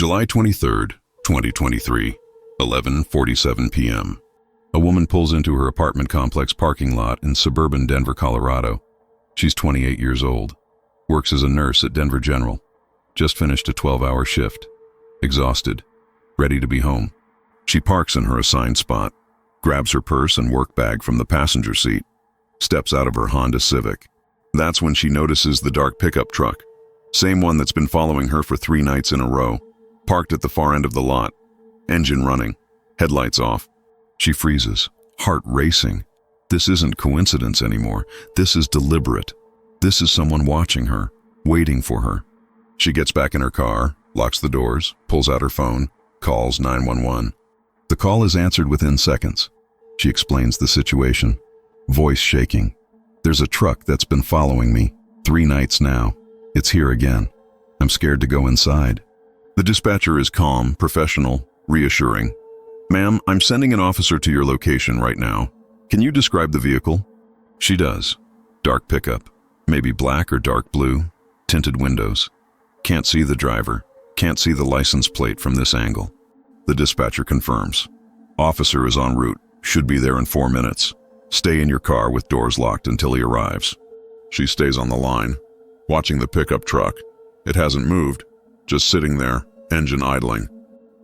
July 23rd, 2023, 11:47 p.m. A woman pulls into her apartment complex parking lot in suburban Denver, Colorado. She's 28 years old, works as a nurse at Denver General, just finished a 12-hour shift, exhausted, ready to be home. She parks in her assigned spot, grabs her purse and work bag from the passenger seat, steps out of her Honda Civic. That's when she notices the dark pickup truck, same one that's been following her for 3 nights in a row, parked at the far end of the lot, engine running, headlights off. She freezes, heart racing. This isn't coincidence anymore. This is deliberate. This is someone watching her, waiting for her. She gets back in her car, locks the doors, pulls out her phone, calls 911. The call is answered within seconds. She explains the situation, voice shaking. There's a truck that's been following me 3 nights now. It's here again. I'm scared to go inside. The dispatcher is calm, professional, reassuring. Ma'am, I'm sending an officer to your location right now. Can you describe the vehicle? She does. Dark pickup, maybe black or dark blue, tinted windows. Can't see the driver, can't see the license plate from this angle. The dispatcher confirms. Officer is en route, should be there in 4 minutes. Stay in your car with doors locked until he arrives. She stays on the line, watching the pickup truck. It hasn't moved, just sitting there, engine idling.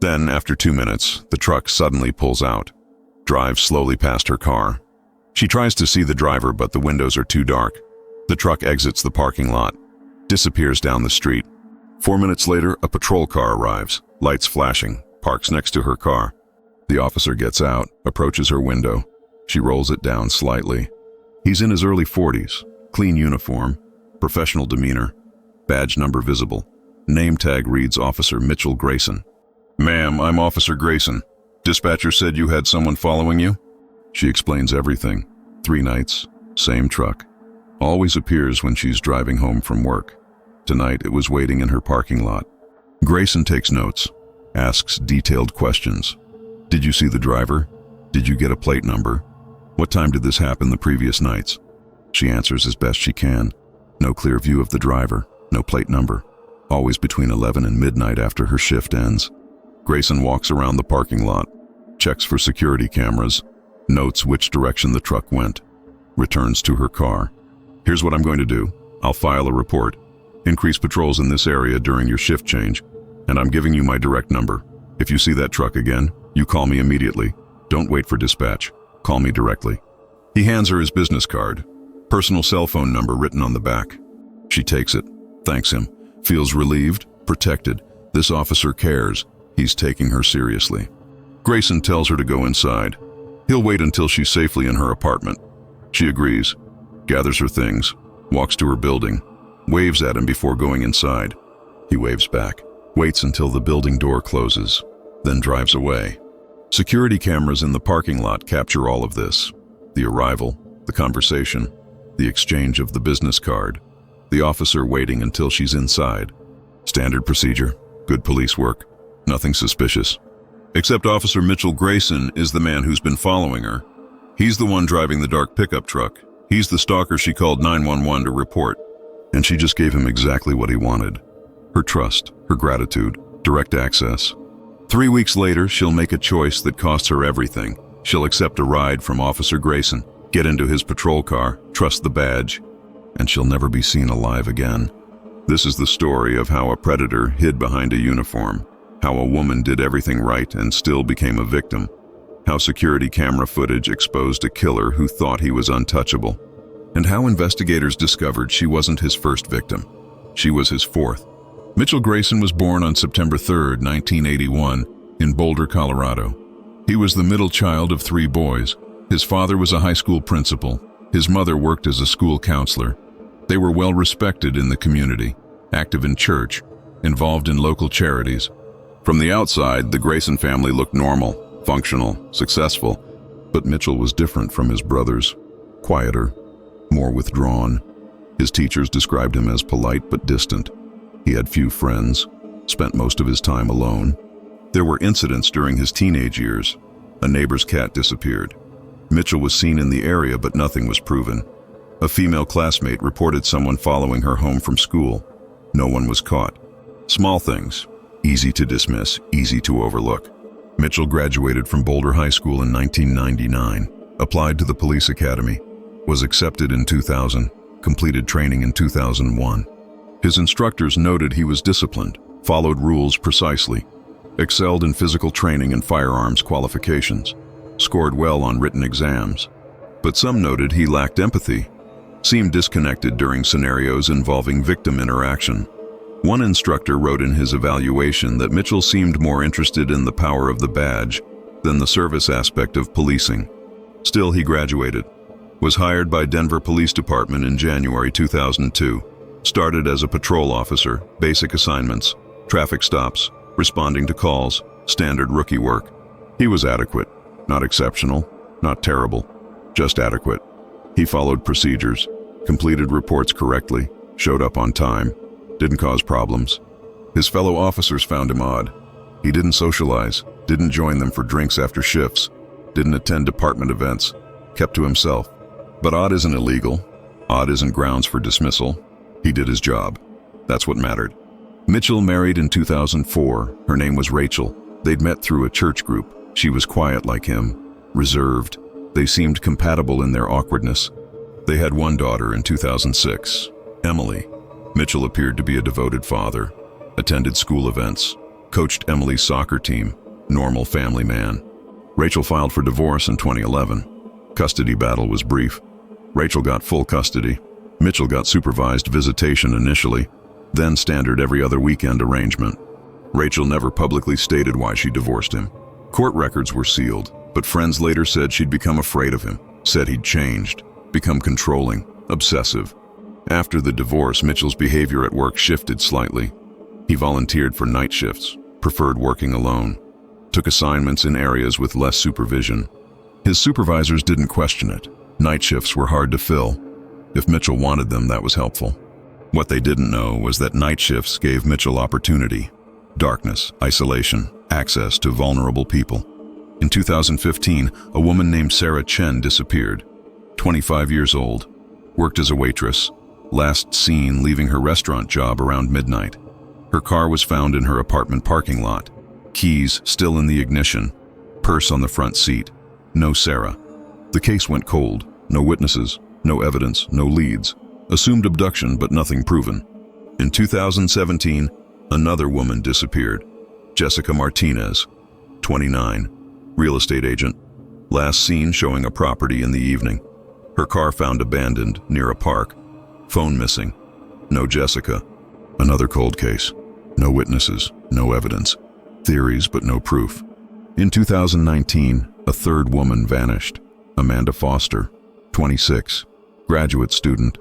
Then, after 2 minutes, the truck suddenly pulls out, drives slowly past her car. She tries to see the driver, but the windows are too dark. The truck exits the parking lot, disappears down the street. 4 minutes later, a patrol car arrives, lights flashing, parks next to her car. The officer gets out, approaches her window. She rolls it down slightly. He's in his early 40s, clean uniform, professional demeanor, badge number visible. Name tag reads Officer Mitchell Grayson. Ma'am, I'm Officer Grayson. Dispatcher said you had someone following you? She explains everything. 3 nights, same truck. Always appears when she's driving home from work. Tonight it was waiting in her parking lot. Grayson takes notes, asks detailed questions. Did you see the driver? Did you get a plate number? What time did this happen the previous nights? She answers as best she can. No clear view of the driver, no plate number. Always between 11 and midnight after her shift ends. Grayson walks around the parking lot, checks for security cameras, notes which direction the truck went, returns to her car. Here's what I'm going to do. I'll file a report. Increase patrols in this area during your shift change, and I'm giving you my direct number. If you see that truck again, you call me immediately. Don't wait for dispatch. Call me directly. He hands her his business card, personal cell phone number written on the back. She takes it, thanks him, feels relieved, protected. This officer cares. He's taking her seriously. Grayson tells her to go inside. He'll wait until she's safely in her apartment. She agrees, gathers her things, walks to her building, waves at him before going inside. He waves back, waits until the building door closes, then drives away. Security cameras in the parking lot capture all of this. The arrival, the conversation, the exchange of the business card, the officer waiting until she's inside. Standard procedure, good police work. Nothing suspicious. Except Officer Mitchell Grayson is the man who's been following her. He's the one driving the dark pickup truck. He's the stalker she called 911 to report. And she just gave him exactly what he wanted. Her trust, her gratitude, direct access. 3 weeks later, she'll make a choice that costs her everything. She'll accept a ride from Officer Grayson, get into his patrol car, trust the badge, and she'll never be seen alive again. This is the story of how a predator hid behind a uniform. How a woman did everything right and still became a victim. How security camera footage exposed a killer who thought he was untouchable. And how investigators discovered she wasn't his first victim. She was his 4th. Mitchell Grayson was born on September 3rd, 1981, in Boulder, Colorado. He was the middle child of 3 boys. His father was a high school principal. His mother worked as a school counselor. They were well respected in the community, active in church, involved in local charities. From the outside, the Grayson family looked normal, functional, successful, but Mitchell was different from his brothers, quieter, more withdrawn. His teachers described him as polite but distant. He had few friends, spent most of his time alone. There were incidents during his teenage years. A neighbor's cat disappeared. Mitchell was seen in the area, but nothing was proven. A female classmate reported someone following her home from school. No one was caught. Small things, Easy to dismiss, easy to overlook. Mitchell graduated from Boulder High School in 1999, applied to the police academy, was accepted in 2000, completed training in 2001. His instructors noted he was disciplined, followed rules precisely, excelled in physical training and firearms qualifications, scored well on written exams. But some noted he lacked empathy, seemed disconnected during scenarios involving victim interaction. One instructor wrote in his evaluation that Mitchell seemed more interested in the power of the badge than the service aspect of policing. Still, he graduated, was hired by Denver Police Department in January 2002, started as a patrol officer, basic assignments, traffic stops, responding to calls, standard rookie work. He was adequate, not exceptional, not terrible, just adequate. He followed procedures, completed reports correctly, showed up on time, didn't cause problems. His fellow officers found him odd. He didn't socialize, didn't join them for drinks after shifts, didn't attend department events, kept to himself. But odd isn't illegal. Odd isn't grounds for dismissal. He did his job. That's what mattered. Mitchell married in 2004. Her name was Rachel. They'd met through a church group. She was quiet like him, reserved. They seemed compatible in their awkwardness. They had one daughter in 2006, Emily. Mitchell appeared to be a devoted father, attended school events, coached Emily's soccer team, normal family man. Rachel filed for divorce in 2011. Custody battle was brief. Rachel got full custody. Mitchell got supervised visitation initially, then standard every other weekend arrangement. Rachel never publicly stated why she divorced him. Court records were sealed, but friends later said she'd become afraid of him, said he'd changed, become controlling, obsessive. After the divorce, Mitchell's behavior at work shifted slightly. He volunteered for night shifts, preferred working alone, took assignments in areas with less supervision. His supervisors didn't question it. Night shifts were hard to fill. If Mitchell wanted them, that was helpful. What they didn't know was that night shifts gave Mitchell opportunity, darkness, isolation, access to vulnerable people. In 2015, a woman named Sarah Chen disappeared. 25 years old, worked as a waitress, last seen leaving her restaurant job around midnight. Her car was found in her apartment parking lot, keys still in the ignition, purse on the front seat. No Sarah. The case went cold. No witnesses, no evidence, no leads. Assumed abduction, but nothing proven. In 2017, another woman disappeared. Jessica Martinez, 29, real estate agent. Last seen showing a property in the evening. Her car found abandoned near a park. Phone missing. No Jessica. Another cold case. No witnesses, no evidence. Theories, but no proof. In 2019, a third woman vanished. Amanda Foster, 26, graduate student.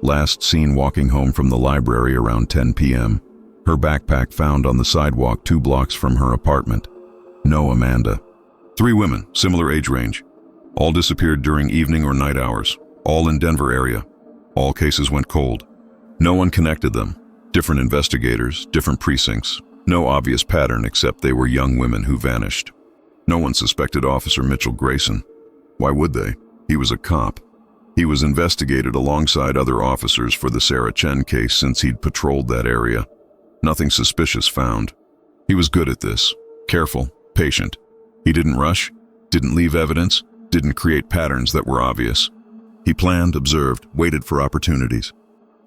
Last seen walking home from the library around 10 p.m. Her backpack found on the sidewalk 2 blocks from her apartment. No Amanda. 3 women, similar age range. All disappeared during evening or night hours. All in Denver area. All cases went cold. No one connected them. Different investigators, different precincts. No obvious pattern except they were young women who vanished. No one suspected Officer Mitchell Grayson. Why would they? He was a cop. He was investigated alongside other officers for the Sarah Chen case since he'd patrolled that area. Nothing suspicious found. He was good at this. Careful, patient. He didn't rush, didn't leave evidence, didn't create patterns that were obvious. He planned, observed, waited for opportunities.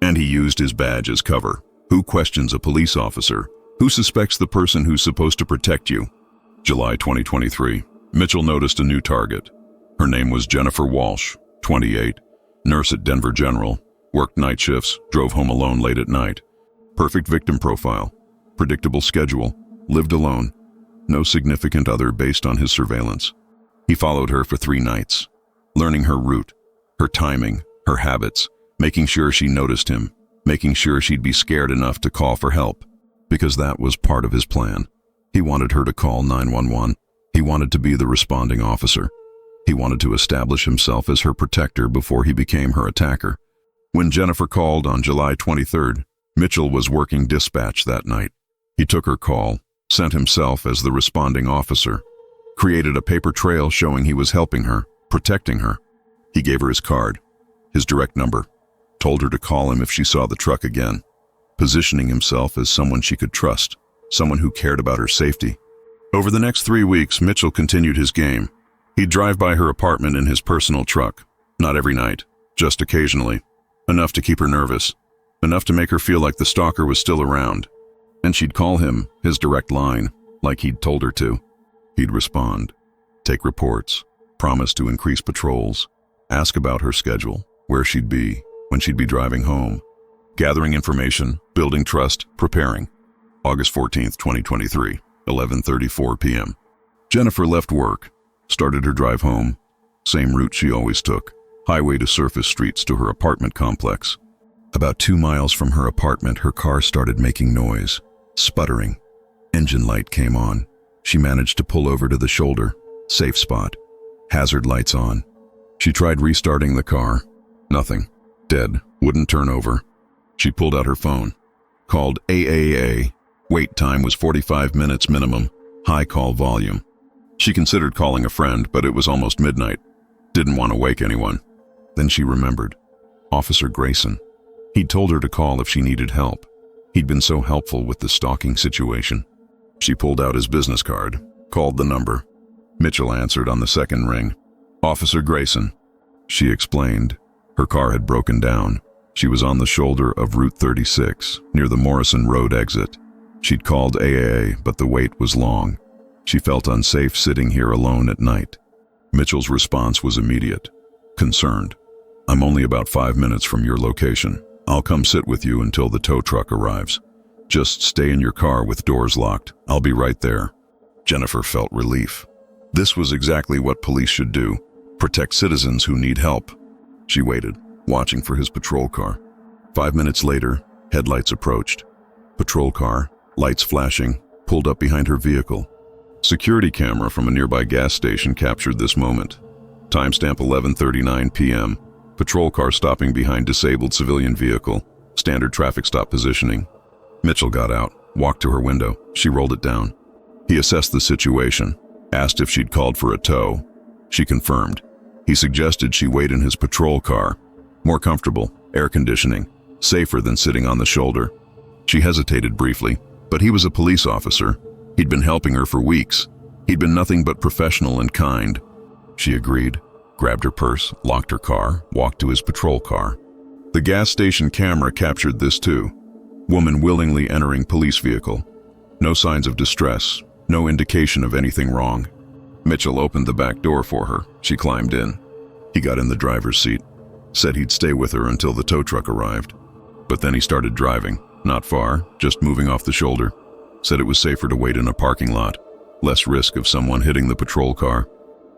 And he used his badge as cover. Who questions a police officer? Who suspects the person who's supposed to protect you? July 2023. Mitchell noticed a new target. Her name was Jennifer Walsh, 28, nurse at Denver General, worked night shifts, drove home alone late at night. Perfect victim profile, predictable schedule, lived alone, no significant other based on his surveillance. He followed her for 3 nights, learning her route, her timing, her habits, making sure she noticed him, making sure she'd be scared enough to call for help, because that was part of his plan. He wanted her to call 911. He wanted to be the responding officer. He wanted to establish himself as her protector before he became her attacker. When Jennifer called on July 23rd, Mitchell was working dispatch that night. He took her call, sent himself as the responding officer, created a paper trail showing he was helping her, protecting her. He gave her his card, his direct number, told her to call him if she saw the truck again, positioning himself as someone she could trust, someone who cared about her safety. Over the next 3 weeks, Mitchell continued his game. He'd drive by her apartment in his personal truck, not every night, just occasionally, enough to keep her nervous, enough to make her feel like the stalker was still around. And she'd call him, his direct line, like he'd told her to. He'd respond, take reports, promise to increase patrols, ask about her schedule, where she'd be, when she'd be driving home, gathering information, building trust, preparing. August 14th, 2023, 11:34 p.m. Jennifer left work, started her drive home, same route she always took, highway to surface streets to her apartment complex. About 2 miles from her apartment, her car started making noise, sputtering. Engine light came on. She managed to pull over to the shoulder, safe spot. Hazard lights on. She tried restarting the car. Nothing. Dead. Wouldn't turn over. She pulled out her phone. Called AAA. Wait time was 45 minutes minimum. High call volume. She considered calling a friend, but it was almost midnight. Didn't want to wake anyone. Then she remembered. Officer Grayson. He'd told her to call if she needed help. He'd been so helpful with the stalking situation. She pulled out his business card, called the number. Mitchell answered on the second ring. Officer Grayson. She explained. Her car had broken down. She was on the shoulder of Route 36, near the Morrison Road exit. She'd called AAA, but the wait was long. She felt unsafe sitting here alone at night. Mitchell's response was immediate. Concerned. I'm only about 5 minutes from your location. I'll come sit with you until the tow truck arrives. Just stay in your car with doors locked. I'll be right there. Jennifer felt relief. This was exactly what police should do. Protect citizens who need help. She waited, watching for his patrol car. 5 minutes later, headlights approached. Patrol car, lights flashing, pulled up behind her vehicle. Security camera from a nearby gas station captured this moment. Timestamp 11:39 p.m. Patrol car stopping behind disabled civilian vehicle. Standard traffic stop positioning. Mitchell got out, walked to her window. She rolled it down. He assessed the situation, asked if she'd called for a tow. She confirmed. He suggested she wait in his patrol car. More comfortable, air conditioning, safer than sitting on the shoulder. She hesitated briefly, but he was a police officer. He'd been helping her for weeks. He'd been nothing but professional and kind. She agreed, grabbed her purse, locked her car, walked to his patrol car. The gas station camera captured this too. Woman willingly entering police vehicle. No signs of distress, no indication of anything wrong. Mitchell opened the back door for her. She climbed in. He got in the driver's seat, said he'd stay with her until the tow truck arrived. But then he started driving, not far, just moving off the shoulder. Said it was safer to wait in a parking lot, less risk of someone hitting the patrol car.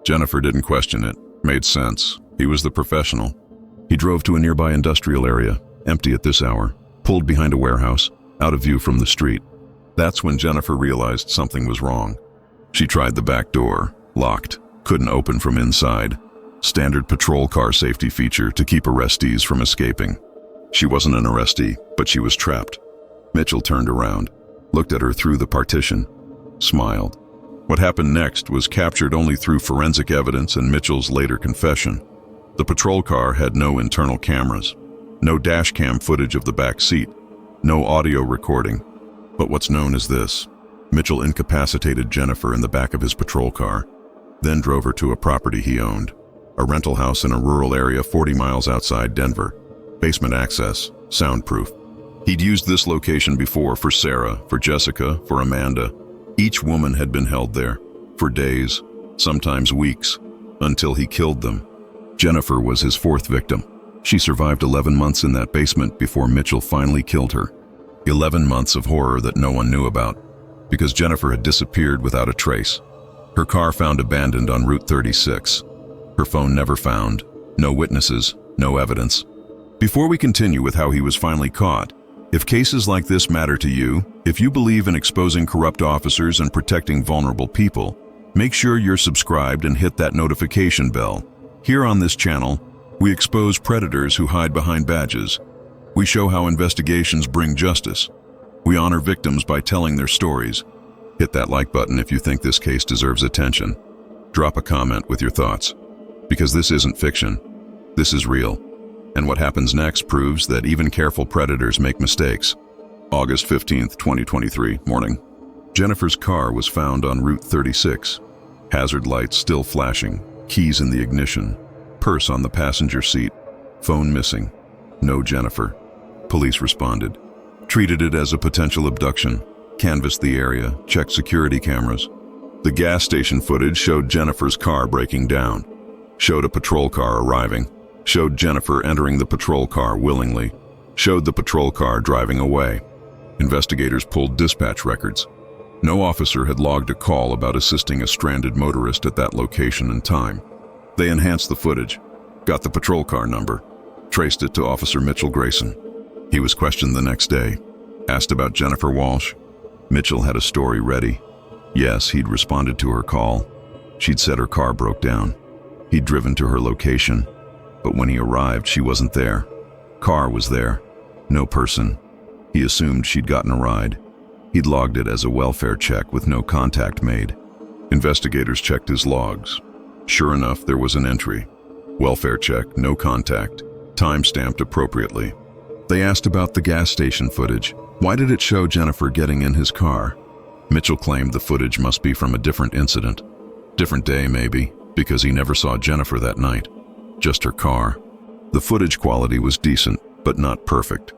Jennifer didn't question it. Made sense. He was the professional. He drove to a nearby industrial area, empty at this hour, pulled behind a warehouse, out of view from the street. That's when Jennifer realized something was wrong. She tried the back door, locked, couldn't open from inside. Standard patrol car safety feature to keep arrestees from escaping. She wasn't an arrestee, but she was trapped. Mitchell turned around, looked at her through the partition, smiled. What happened next was captured only through forensic evidence and Mitchell's later confession. The patrol car had no internal cameras, no dash cam footage of the back seat, no audio recording. But what's known as this: Mitchell incapacitated Jennifer in the back of his patrol car, then drove her to a property he owned, a rental house in a rural area 40 miles outside Denver. Basement access, soundproof. He'd used this location before for Sarah, for Jessica, for Amanda. Each woman had been held there, for days, sometimes weeks, until he killed them. Jennifer was his fourth victim. She survived 11 months in that basement before Mitchell finally killed her. 11 months of horror that no one knew about, because Jennifer had disappeared without a trace. Her car found abandoned on Route 36. Her phone never found. No witnesses, no evidence. Before we continue with how he was finally caught, if cases like this matter to you, if you believe in exposing corrupt officers and protecting vulnerable people, make sure you're subscribed and hit that notification bell. Here on this channel, we expose predators who hide behind badges. We show how investigations bring justice. We honor victims by telling their stories. Hit that like button if you think this case deserves attention. Drop a comment with your thoughts. Because this isn't fiction. This is real. And what happens next proves that even careful predators make mistakes. August 15th, 2023, morning. Jennifer's car was found on Route 36. Hazard lights still flashing, keys in the ignition, purse on the passenger seat, phone missing. No Jennifer. Police responded, treated it as a potential abduction, canvassed the area, checked security cameras. The gas station footage showed Jennifer's car breaking down, showed a patrol car arriving, showed Jennifer entering the patrol car willingly, showed the patrol car driving away. Investigators pulled dispatch records. No officer had logged a call about assisting a stranded motorist at that location and time. They enhanced the footage, got the patrol car number, traced it to Officer Mitchell Grayson. He was questioned the next day, asked about Jennifer Walsh. Mitchell had a story ready. Yes, he'd responded to her call. She'd said her car broke down. He'd driven to her location, but when he arrived, she wasn't there. Car was there, no person. He assumed she'd gotten a ride. He'd logged it as a welfare check with no contact made. Investigators checked his logs. Sure enough, there was an entry. Welfare check, no contact, time-stamped appropriately. They asked about the gas station footage. Why did it show Jennifer getting in his car? Mitchell claimed the footage must be from a different incident. Different day, maybe, because he never saw Jennifer that night. Just her car. The footage quality was decent, but not perfect.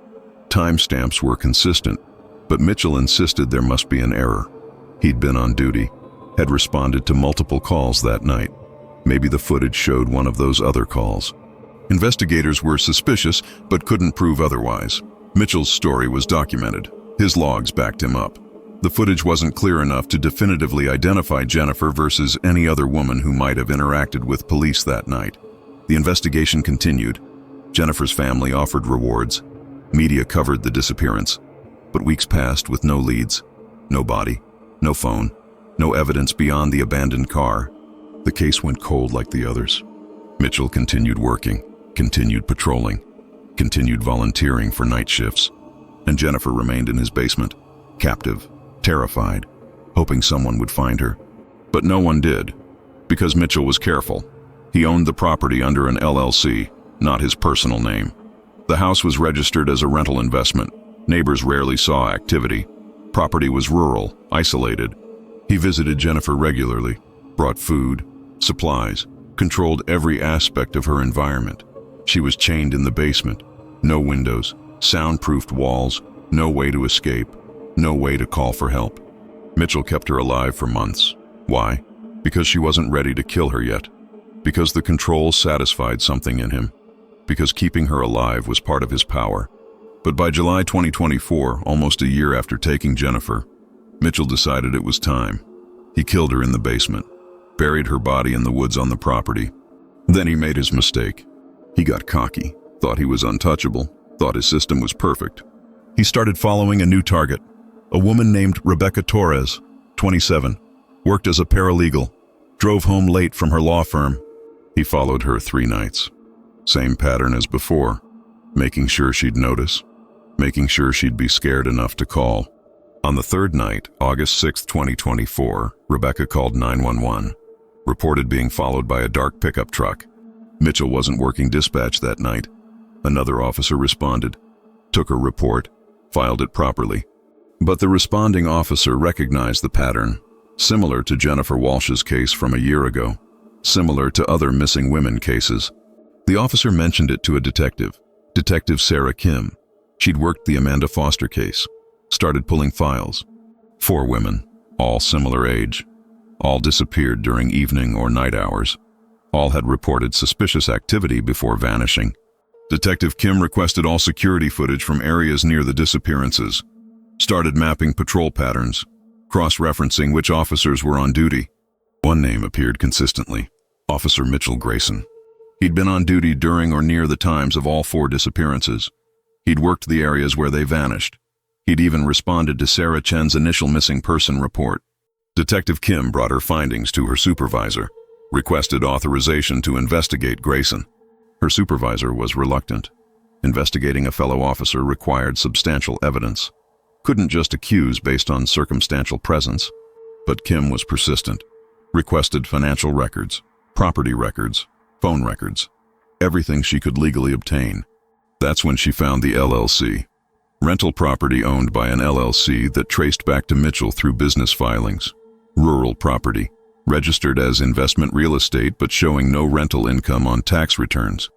Timestamps were consistent, but Mitchell insisted there must be an error. He'd been on duty, had responded to multiple calls that night. Maybe the footage showed one of those other calls. Investigators were suspicious, but couldn't prove otherwise. Mitchell's story was documented. His logs backed him up. The footage wasn't clear enough to definitively identify Jennifer versus any other woman who might have interacted with police that night. The investigation continued. Jennifer's family offered rewards. Media covered the disappearance. But weeks passed with no leads, no body, no phone, no evidence beyond the abandoned car. The case went cold like the others. Mitchell continued working, continued patrolling, continued volunteering for night shifts, and Jennifer remained in his basement, captive, terrified, hoping someone would find her. But no one did, because Mitchell was careful. He owned the property under an LLC, not his personal name. The house was registered as a rental investment. Neighbors rarely saw activity. Property was rural, isolated. He visited Jennifer regularly, brought food, supplies, controlled every aspect of her environment. She was chained in the basement. No windows, soundproofed walls, no way to escape, no way to call for help. Mitchell kept her alive for months. Why? Because she wasn't ready to kill her yet. Because the control satisfied something in him. Because keeping her alive was part of his power. But by July 2024, almost a year after taking Jennifer, Mitchell decided it was time. He killed her in the basement, buried her body in the woods on the property. Then he made his mistake. He got cocky, thought he was untouchable, thought his system was perfect. He started following a new target, a woman named Rebecca Torres, 27, worked as a paralegal, drove home late from her law firm. He followed her 3 nights. Same pattern as before, making sure she'd notice, making sure she'd be scared enough to call. On the 3rd night, August 6, 2024, Rebecca called 911, reported being followed by a dark pickup truck. Mitchell wasn't working dispatch that night. Another officer responded, took her report, filed it properly. But the responding officer recognized the pattern, similar to Jennifer Walsh's case from a year ago, similar to other missing women cases. The officer mentioned it to a detective, Detective Sarah Kim. She'd worked the Amanda Foster case, started pulling files. 4 women, all similar age, all disappeared during evening or night hours. All had reported suspicious activity before vanishing. Detective Kim requested all security footage from areas near the disappearances, started mapping patrol patterns, cross-referencing which officers were on duty. One name appeared consistently, Officer Mitchell Grayson. He'd been on duty during or near the times of all 4 disappearances. He'd worked the areas where they vanished. He'd even responded to Sarah Chen's initial missing person report. Detective Kim brought her findings to her supervisor, requested authorization to investigate Grayson. Her supervisor was reluctant. Investigating a fellow officer required substantial evidence. Couldn't just accuse based on circumstantial presence. But Kim was persistent. Requested financial records, property records, phone records, everything she could legally obtain. That's when she found the LLC. Rental property owned by an LLC that traced back to Mitchell through business filings. Rural property, registered as investment real estate but showing no rental income on tax returns.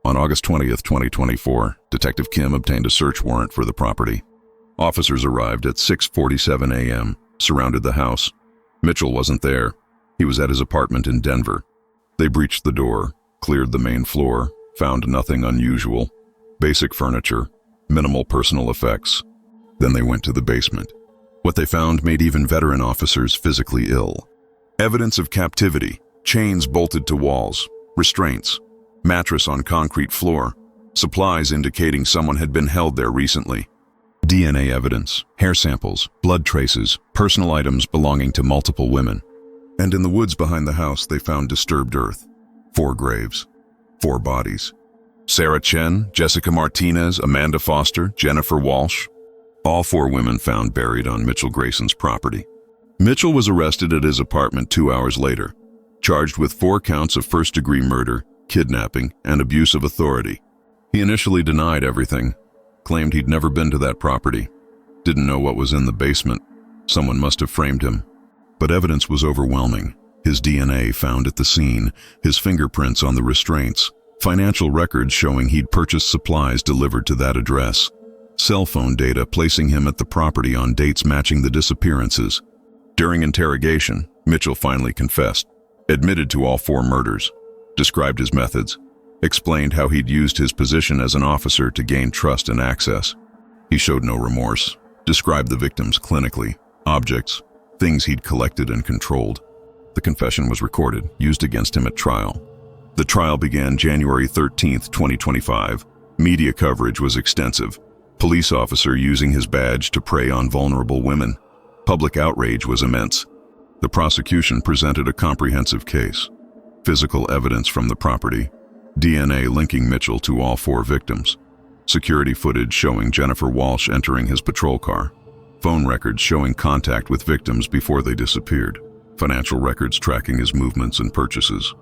On August 20th, 2024, Detective Kim obtained a search warrant for the property. Officers arrived at 6:47 a.m., surrounded the house. Mitchell wasn't there. He was at his apartment in Denver. They breached the door, cleared the main floor, found nothing unusual. Basic furniture, minimal personal effects. Then they went to the basement. What they found made even veteran officers physically ill. Evidence of captivity, chains bolted to walls, restraints, mattress on concrete floor, supplies indicating someone had been held there recently. DNA evidence, hair samples, blood traces, personal items belonging to multiple women. And in the woods behind the house, they found disturbed earth. 4 graves, 4 bodies. Sarah Chen, Jessica Martinez, Amanda Foster, Jennifer Walsh. All 4 women found buried on Mitchell Grayson's property. Mitchell was arrested at his apartment 2 hours later, charged with 4 counts of first-degree murder, kidnapping, and abuse of authority. He initially denied everything, claimed he'd never been to that property, didn't know what was in the basement. Someone must have framed him. But evidence was overwhelming. His DNA found at the scene, his fingerprints on the restraints, financial records showing he'd purchased supplies delivered to that address, cell phone data placing him at the property on dates matching the disappearances. During interrogation, Mitchell finally confessed, admitted to all 4 murders, described his methods, explained how he'd used his position as an officer to gain trust and access. He showed no remorse, described the victims clinically, objects, things he'd collected and controlled. The confession was recorded, used against him at trial. The trial began January 13, 2025. Media coverage was extensive. Police officer using his badge to prey on vulnerable women. Public outrage was immense. The prosecution presented a comprehensive case. Physical evidence from the property. DNA linking Mitchell to all 4 victims. Security footage showing Jennifer Walsh entering his patrol car. Phone records showing contact with victims before they disappeared. Financial records tracking his movements and purchases.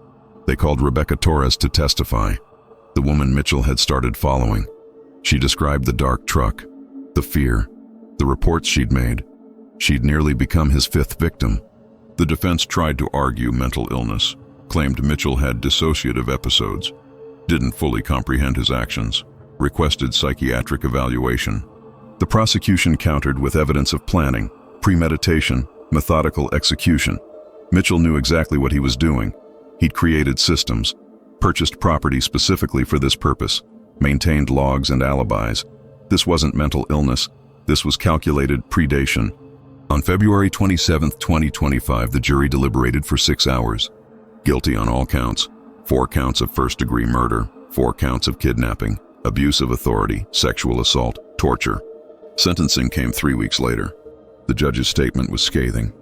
They called Rebecca Torres to testify. The woman Mitchell had started following. She described the dark truck, the fear, the reports she'd made. She'd nearly become his 5th victim. The defense tried to argue mental illness, claimed Mitchell had dissociative episodes, didn't fully comprehend his actions, requested psychiatric evaluation. The prosecution countered with evidence of planning, premeditation, methodical execution. Mitchell knew exactly what he was doing. He'd created systems, purchased property specifically for this purpose, maintained logs and alibis. This wasn't mental illness. This was calculated predation. On February 27, 2025, the jury deliberated for 6 hours. Guilty on all counts. 4 counts of first-degree murder, 4 counts of kidnapping, abuse of authority, sexual assault, torture. Sentencing came 3 weeks later. The judge's statement was scathing.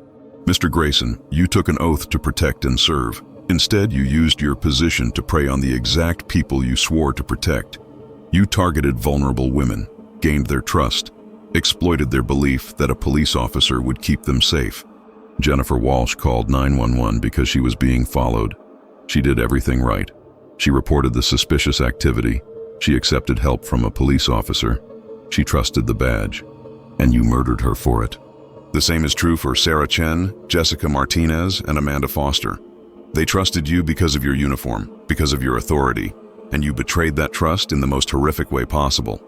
Mr. Grayson, you took an oath to protect and serve. Instead, you used your position to prey on the exact people you swore to protect. You targeted vulnerable women, gained their trust, exploited their belief that a police officer would keep them safe. Jennifer Walsh called 911 because she was being followed. She did everything right. She reported the suspicious activity. She accepted help from a police officer. She trusted the badge. And you murdered her for it. The same is true for Sarah Chen, Jessica Martinez, and Amanda Foster. They trusted you because of your uniform, because of your authority, and you betrayed that trust in the most horrific way possible.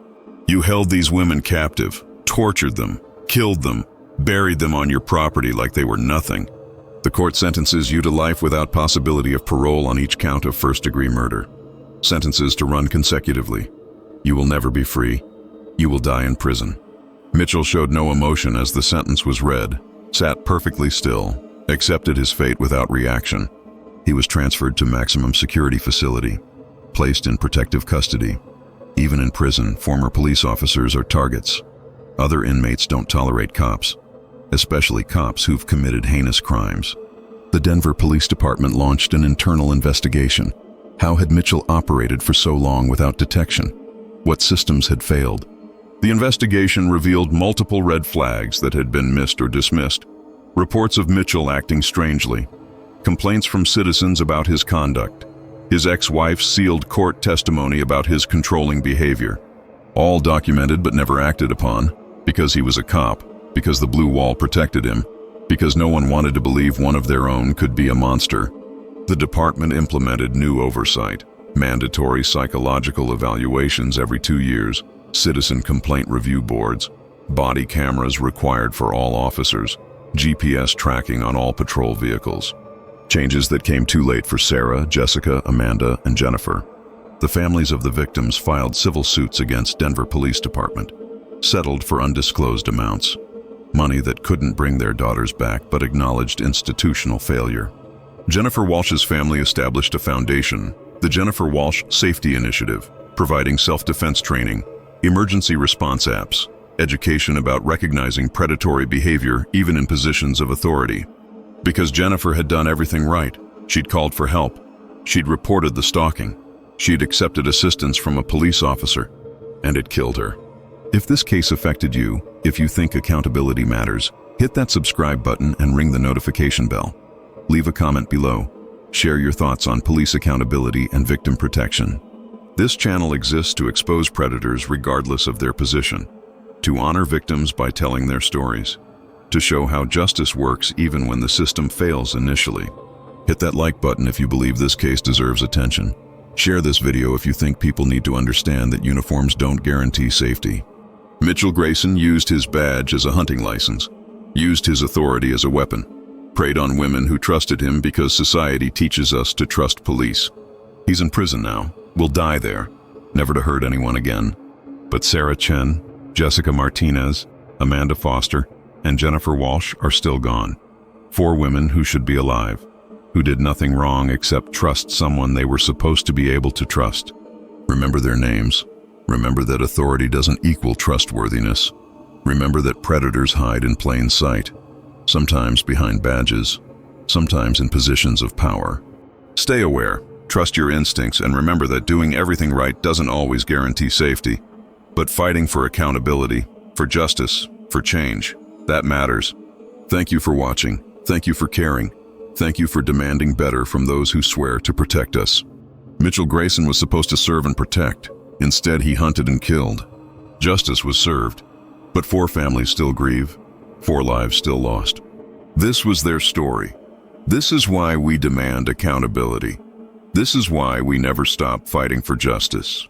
You held these women captive, tortured them, killed them, buried them on your property like they were nothing. The court sentences you to life without possibility of parole on each count of first-degree murder. Sentences to run consecutively. You will never be free. You will die in prison. Mitchell showed no emotion as the sentence was read, sat perfectly still, accepted his fate without reaction. He was transferred to maximum security facility, placed in protective custody. Even in prison, former police officers are targets. Other inmates don't tolerate cops, especially cops who've committed heinous crimes. The Denver Police Department launched an internal investigation. How had Mitchell operated for so long without detection? What systems had failed? The investigation revealed multiple red flags that had been missed or dismissed. Reports of Mitchell acting strangely. Complaints from citizens about his conduct. His ex-wife's sealed court testimony about his controlling behavior. All documented but never acted upon, because he was a cop, because the blue wall protected him, because no one wanted to believe one of their own could be a monster. The department implemented new oversight, mandatory psychological evaluations every 2 years, citizen complaint review boards, body cameras required for all officers, GPS tracking on all patrol vehicles. Changes that came too late for Sarah, Jessica, Amanda, and Jennifer. The families of the victims filed civil suits against Denver Police Department, settled for undisclosed amounts. Money that couldn't bring their daughters back but acknowledged institutional failure. Jennifer Walsh's family established a foundation, the Jennifer Walsh Safety Initiative, providing self-defense training, emergency response apps, education about recognizing predatory behavior even in positions of authority. Because Jennifer had done everything right, she'd called for help, she'd reported the stalking, she'd accepted assistance from a police officer, and it killed her. If this case affected you, if you think accountability matters, hit that subscribe button and ring the notification bell. Leave a comment below. Share your thoughts on police accountability and victim protection. This channel exists to expose predators regardless of their position, to honor victims by telling their stories, to show how justice works even when the system fails initially. Hit that like button if you believe this case deserves attention. Share this video if you think people need to understand that uniforms don't guarantee safety. Mitchell Grayson used his badge as a hunting license, used his authority as a weapon, preyed on women who trusted him because society teaches us to trust police. He's in prison now, will die there, never to hurt anyone again. But Sarah Chen, Jessica Martinez, Amanda Foster, and Jennifer Walsh are still gone. 4 women who should be alive, who did nothing wrong except trust someone they were supposed to be able to trust. Remember their names. Remember that authority doesn't equal trustworthiness. Remember that predators hide in plain sight, sometimes behind badges, sometimes in positions of power. Stay aware, trust your instincts, and remember that doing everything right doesn't always guarantee safety. But fighting for accountability, for justice, for change, that matters. Thank you for watching. Thank you for caring. Thank you for demanding better from those who swear to protect us. Mitchell Grayson was supposed to serve and protect. Instead, he hunted and killed. Justice was served, but 4 families still grieve, 4 lives still lost. This was their story. This is why we demand accountability. This is why we never stop fighting for justice.